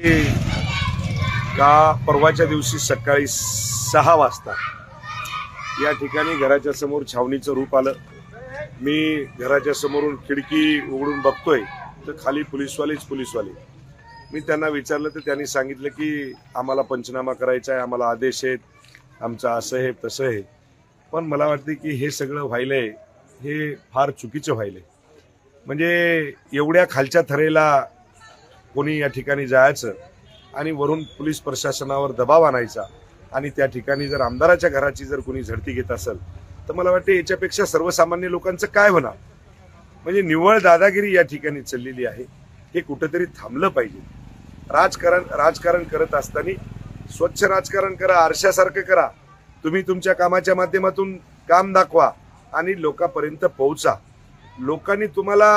का परवाच्या दिवशी सकाळी 6 वाजता या ठिकाणी घराच्या समोर छावणीचं रूप आलं। मी घराच्या समोरून खिडकी उघडून बघतोय तर खाली पोलीसवाले। मी त्यांना विचारलं तर त्यांनी सांगितलं की आम्हाला पंचनामा करायचा आहे, आम्हाला आदेश आहेत, आमचं असं आहे तसं आहे। पण मला वाटतं की हे सगळं व्हायलंय हे फार चुकीचं व्हायलंय। म्हणजे एवढ्या खालच्या थरेला कोणी या ठिकाणी जायचं आणि वरून पोलीस प्रशासनावर दबाव आणायचा आणि त्या ठिकाणी जर आमदाराच्या घराची जर कोणी झडती घेत असेल तर मला वाटतं याच्यापेक्षा सर्वसामान्य लोकांचं काय होणार। म्हणजे दादागिरी या ठिकाणी चाललेली आहे, हे कुठेतरी थांबलं पाहिजे। राजकारण करत असताना स्वच्छ राजकारण करा, आरशासारखं करा। तुम्ही तुमच्या कामाच्या माध्यमातून काम दाखवा आणि लोकांपर्यंत पोहोचा। लोकांनी तुम्हाला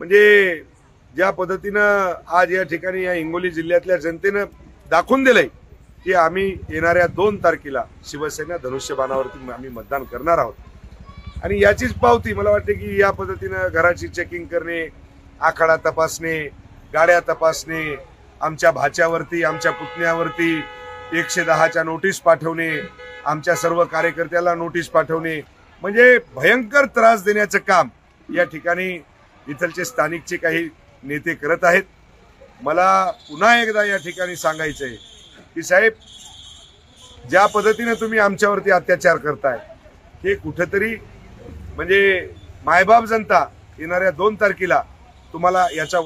म्हणजे ज्या पद्धतीनं आज या ठिकाणी या हिंगोली जिल्ह्यातल्या जनतेनं दाखवून दिलंय की आम्ही येणाऱ्या 2 तारखेला शिवसेना धनुष्यबाणावरती आम्ही मतदान करणार आहोत आणि याचीच पावती मला वाटते की या पद्धतीनं घराची चेकिंग करणे, आखाडा तपासणे, गाड्या तपासणे, आमच्या भाच्यावरती आमच्या पुतण्यावरती 110च्या नोटीस पाठवणे, आमच्या सर्व कार्यकर्त्याला नोटीस पाठवणे, म्हणजे भयंकर त्रास देण्याचं काम या ठिकाणी इथलचे स्थानिकचे काही नेते करत आहेत। मला पुन्हा एकदा या ठिकाणी सांगायचंय की साहेब, ज्या पद्धतीने तुम्ही आमच्यावरती अत्याचार करताय हे कुठेतरी म्हणजे मायबाप जनता येणाऱ्या 2 तारखेला तुम्हाला याचा